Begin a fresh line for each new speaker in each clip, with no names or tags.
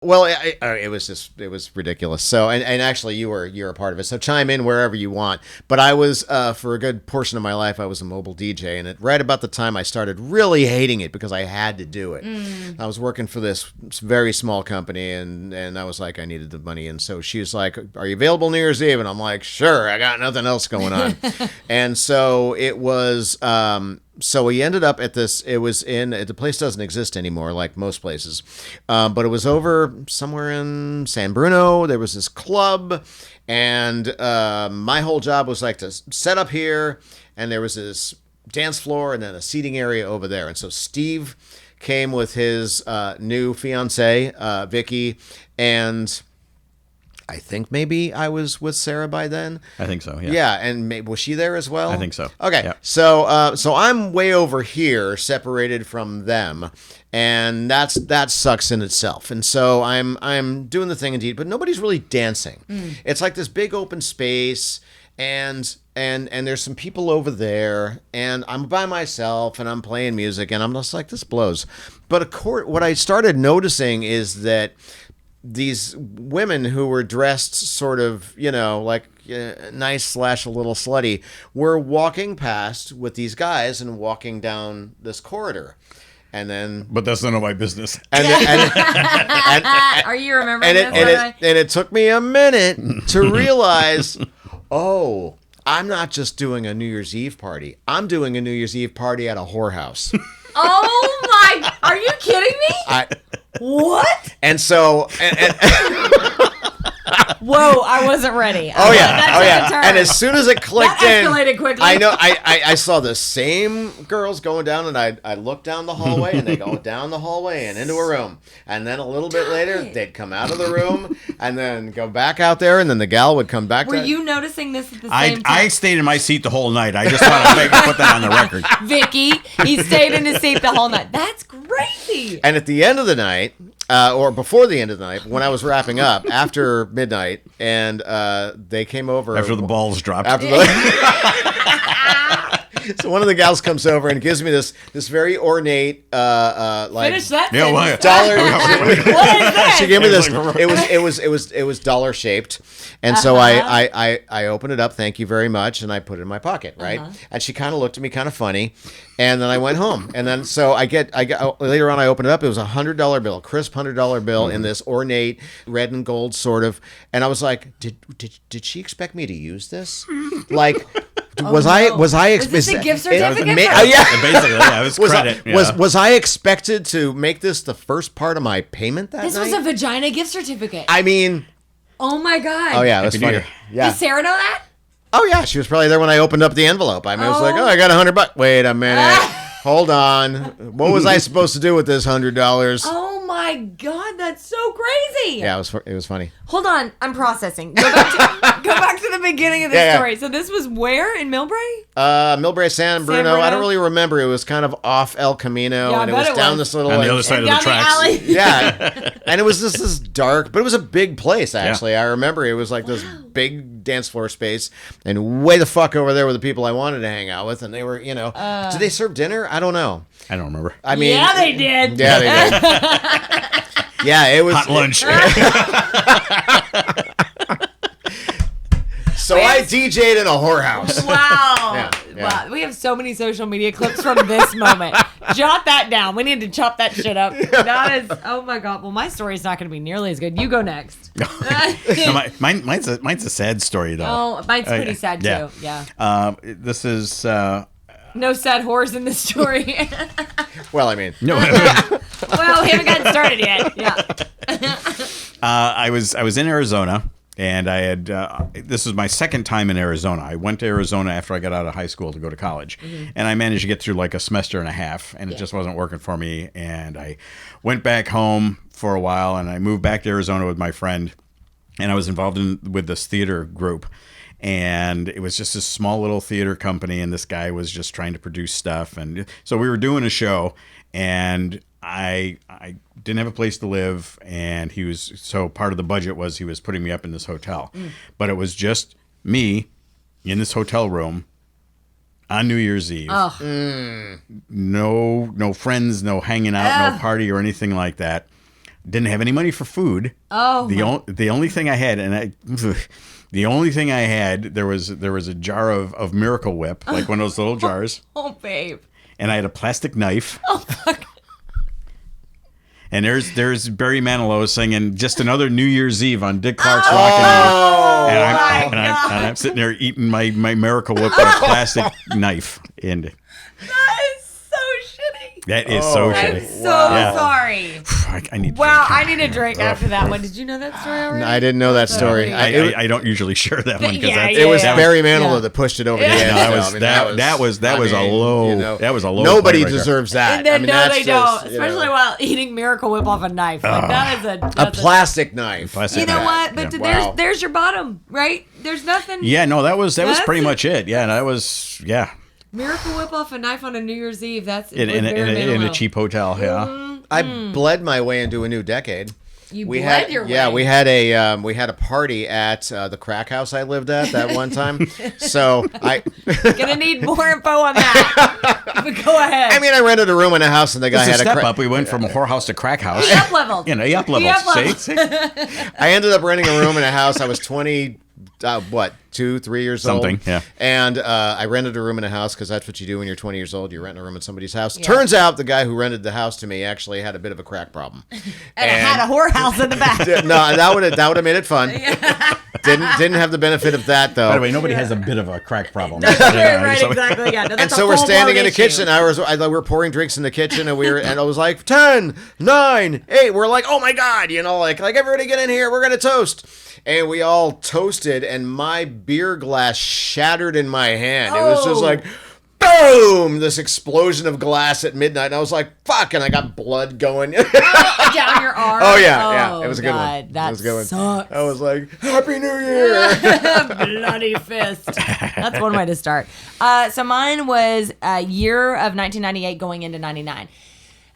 Well, it was ridiculous. So, and actually, you're a part of it. So chime in wherever you want. But I was for a good portion of my life, I was a mobile DJ, and right about the time I started really hating it because I had to do it. I was working for this very small company, and I was like, I needed the money, and so she was like, "Are you available New Year's Eve?" And I'm like, "Sure, I got nothing else going on." And so it was. So we ended up at this. It was the place doesn't exist anymore, like most places, but it was over somewhere in San Bruno. There was this club, and my whole job was like to set up here, and there was this dance floor and then a seating area over there. And so Steve came with his new fiance, Vicky, and I think maybe I was with Sarah by then.
I think so. Yeah.
Yeah, and was she there as well?
I think so.
Okay. Yeah. So I'm way over here, separated from them, and that sucks in itself. And so I'm doing the thing indeed, but nobody's really dancing. It's like this big open space, and there's some people over there, and I'm by myself, and I'm playing music, and I'm just like, this blows. But what I started noticing is that these women who were dressed sort of, like nice / a little slutty, were walking past with these guys and walking down this corridor. And then,
but that's none of my business.
And
are you remembering
and it took me a minute to realize, oh, I'm not just doing a New Year's Eve party. I'm doing a New Year's Eve party at a whorehouse.
Oh my! Are you kidding me? What?
And so,
whoa! I wasn't ready.
Oh yeah. And as soon as it clicked
that escalated quickly.
I know. I saw the same girls going down, and I looked down the hallway, and they go down the hallway and into a room, and then a little bit later they'd come out of the room and then go back out there, and then the gal would come back.
Were you noticing this at the same time?
I stayed in my seat the whole night. I just want to put that on the record.
Vicky, he stayed in his seat the whole night. That's crazy.
And at the end of the night, or before the end of the night, when I was wrapping up, after midnight, and they came over.
After the balls dropped.
So one of the gals comes over and gives me this very ornate like
finish that.
Yeah, well,
dollar.
What is that?
She gave me this. It was dollar shaped, and so I opened it up. Thank you very much, and I put it in my pocket, right? And she kind of looked at me kind of funny, and then I went home. And then so I get later on. I opened it up. It was $100 bill, crisp $100 bill in this ornate red and gold sort of. And I was like, did she expect me to use this? Like. Was I
this a gift certificate?
Yeah.
Basically, yeah, it was credit.
Was I expected to make this the first part of my payment that night?
This was a vagina gift certificate.
I mean,
oh my god.
Oh yeah, it was funny. Yeah.
Did Sarah know that?
Oh yeah, she was probably there when I opened up the envelope. I mean, I was like, I got $100. Wait a minute. Hold on. What was I supposed to do with this $100?
Oh my god, that's so crazy.
Yeah, it was funny.
Hold on, I'm processing. Go back to the beginning of the story. So this was where in Millbrae?
Millbrae, San Bruno. I don't really remember. It was kind of off El Camino, and it was down this little
on the other side of the tracks.
Alley.
Yeah, and it was just this dark, but it was a big place. Actually, I remember it was like this big dance floor space, and way the fuck over there were the people I wanted to hang out with, and they were, did they serve dinner? I don't know.
I don't remember.
I mean,
yeah, they did.
Yeah, they did. Yeah, it was
hot lunch.
So I DJ'd in a whorehouse.
Wow.
Yeah.
Wow. We have so many social media clips from this moment. Jot that down. We need to chop that shit up. That is, oh my God. Well, my story is not going to be nearly as good. You go next.
No, mine's a sad story, though.
Oh, mine's pretty sad, too. Yeah.
This is...
no sad whores in this story.
Well, I mean...
No.
Well, we haven't gotten started yet. Yeah.
I was in Arizona, and I had this was my second time in Arizona. I went to Arizona after I got out of high school to go to college, and I managed to get through like a semester and a half, and it just wasn't working for me. And I went back home for a while, and I moved back to Arizona with my friend, and I was involved with this theater group. And it was just a small little theater company, and this guy was just trying to produce stuff. And so we were doing a show, and I didn't have a place to live, and so part of the budget was he was putting me up in this hotel. But it was just me in this hotel room on New Year's Eve. No friends, no hanging out, no party or anything like that. Didn't have any money for food.
Oh,
the only thing I had, the only thing I had, there was a jar of Miracle Whip, like one of those little jars.
Oh, babe.
And I had a plastic knife.
Oh, fuck.
And there's Barry Manilow singing "Just Another New Year's Eve" on Dick Clark's Rockin' Eve. And I'm sitting there eating my Miracle Whip with a plastic knife. And
That is so shitty.
that is so
I'm
shitty.
so sorry.
I need.
Wow, I need a drink after that one. Did you know that story already?
I didn't know that story.
I don't usually share that one because
Yeah,
It was
yeah.
Barry Manilow that pushed it over the edge.
that was a low. That was a low.
Nobody
point right there.
deserves that.
And then, no,
that's
they
just,
don't.
you know,
Especially while eating Miracle Whip off a knife. Like, that is
a plastic knife.
Plastic
You know
knife.
what? But
Wow.
there's your bottom, right? There's nothing.
Yeah, no, that was
That's
pretty
it.
much it. Yeah, that was
Miracle Whip off a knife on a New Year's Eve. That's
in a cheap hotel. Yeah.
I bled my way into a new decade.
You
We
bled
had
your
yeah,
way.
we had a party at the crack house I lived at that one time. So
Gonna need more info on that. But go ahead.
I rented a room in a house and the guy
It's a
had a
step
crack.
up. We went from a whorehouse to crack house.
He up leveled.
He up leveled. See?
I ended up renting a room in a house. I was 20, 2-3 years old.
Something, yeah.
And I rented a room in a house because that's what you do when you're 20 years old. You rent a room in somebody's house. Turns out the guy who rented the house to me actually had a bit of a crack problem.
and it had a whorehouse in the back.
No, that would have made it fun. Didn't have the benefit of that though.
By the way, nobody has a bit of a crack problem.
right, exactly. Yeah, no,
And
that's
so
a
we're standing in the
full-blown
kitchen.
issue.
We were pouring drinks in the kitchen, and I was like 10, 9, 8. We're like, oh my god, like everybody get in here. We're gonna toast, and we all toasted, and my beer glass shattered in my hand. It was just like, boom! This explosion of glass at midnight, and I was like, fuck! And I got blood going
Down your arm.
Oh yeah, it was a good one.
That
It was a good one.
sucks.
I was like, Happy New Year!
Bloody fist. That's one way to start. So mine was a year of 1998 going into 99.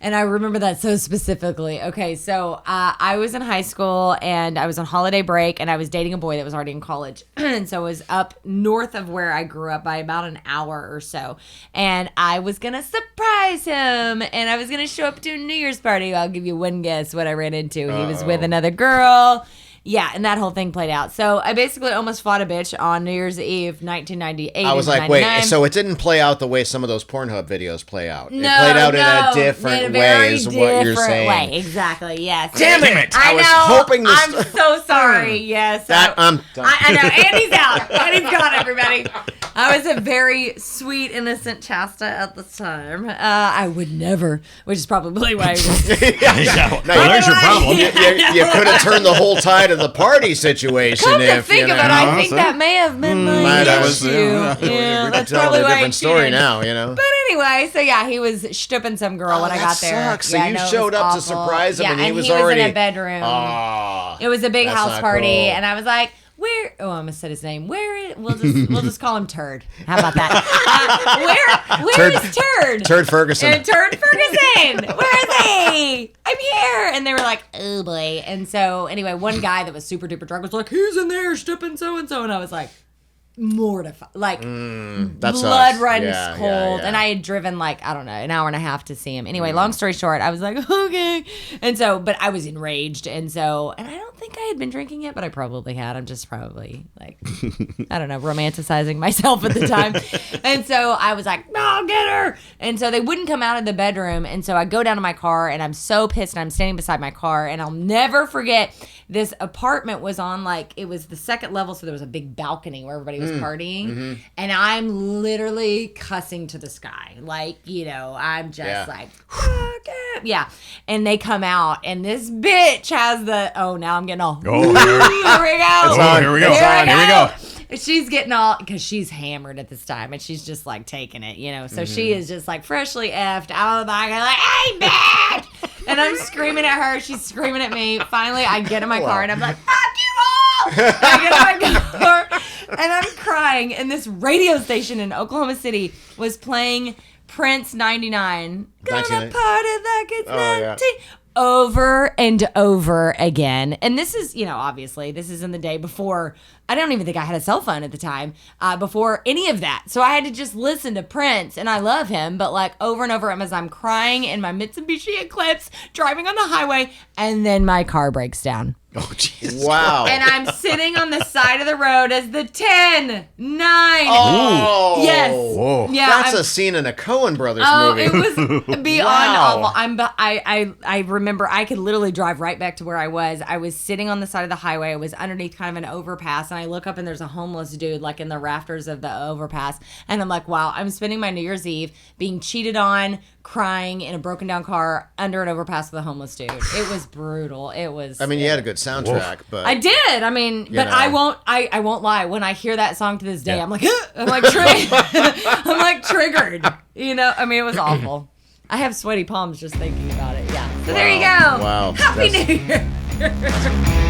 And I remember that so specifically. Okay, so I was in high school and I was on holiday break and I was dating a boy that was already in college. And so it was up north of where I grew up by about an hour or so. And I was going to surprise him and I was going to show up to a New Year's party. I'll give you one guess what I ran into. He was with another girl. Yeah, and that whole thing played out. So I basically almost fought a bitch on New Year's Eve, 1998.
I was like,
99.
wait, so it didn't play out the way some of those Pornhub videos play out.
No,
it played out in a
in
different
a
way,
very
is what you're
different
saying.
way. Exactly. Yes.
Damn it!
I
I was
know.
hoping this.
I'm so sorry. Yes.
I'm done.
I know. Andy's out. Andy's gone. Everybody. I was a very sweet, innocent Chasta at the time. I would never, which is probably why I was.
Well, there's your problem.
You could have turned the whole tide of the party situation.
Come to
if
think
you know.
of it, I think that may have been my
Might have.
issue.
Yeah,
Yeah,
we
that's
could tell
probably
a
why I
different story
cheated.
now.
But anyway, so yeah, he was stooping some girl when I
that
got there.
sucks. So
Yeah,
you
no, it
showed
was
up to
awful.
surprise him,
yeah,
and he was
in
already
a bedroom.
Oh,
It was a big
that's
house
not
party,
cool.
and I was like, "Where?" Oh, I'm gonna say his name. We'll just call him Turd. How about that? Where is Turd?
Turd Ferguson.
And Turd Ferguson. Where is he? I'm here. And they were like, oh boy. And so anyway, one guy that was super duper drunk was like, he's in there stepping so and so, and I was like, mortified, like
that
blood
sucks.
runs
Yeah,
cold.
yeah.
And I had driven like, I don't know, an hour and a half to see him. Anyway, long story short, I was like, okay. And so, but I was enraged. And so, and I don't think I had been drinking yet, but I probably had. I'm just probably like, I don't know, romanticizing myself at the time. And so I was like, no, get her. And so they wouldn't come out of the bedroom. And so I go down to my car and I'm so pissed and I'm standing beside my car and I'll never forget this apartment was on like, it was the second level. So there was a big balcony where everybody was partying. And I'm literally cussing to the sky. Like, you know, I'm just like, fuck it. Yeah. And they come out and this bitch has the, oh, now I'm getting all,
Oh,
here we go.
Oh, here we go. Here we go.
She's getting all, because she's hammered at this time and she's just like taking it, you know. So she is just like freshly effed out of the back. I'm like, hey, bitch. And I'm screaming at her. She's screaming at me. Finally, I get in my car and I'm like, fuck you all. I get in my car and I'm crying. And this radio station in Oklahoma City was playing Prince 99. Gonna
99.
party like it's 19. over and over again. And this is, obviously, this is in the day before, I don't even think I had a cell phone at the time, before any of that. So I had to just listen to Prince, and I love him, but like over and over as I'm crying in my Mitsubishi Eclipse, driving on the highway, and then my car breaks down.
Oh, Jesus.
Wow.
And I'm sitting on the side of the road as the 10, 9.
Oh.
Yes.
Whoa.
Yeah.
That's a scene in a Coen Brothers movie.
It was beyond
Wow.
awful. I remember I could literally drive right back to where I was. I was sitting on the side of the highway. I was underneath kind of an overpass, and I look up and there's a homeless dude like in the rafters of the overpass. And I'm like, wow, I'm spending my New Year's Eve being cheated on, crying in a broken down car under an overpass with a homeless dude. It was brutal. It was.
I mean, you had a good soundtrack, but
I did. I mean, but I won't lie. When I hear that song to this day, I'm like, I'm like triggered. I mean, it was awful. I have sweaty palms just thinking about it. Yeah. So there you go.
Wow.
Happy New Year.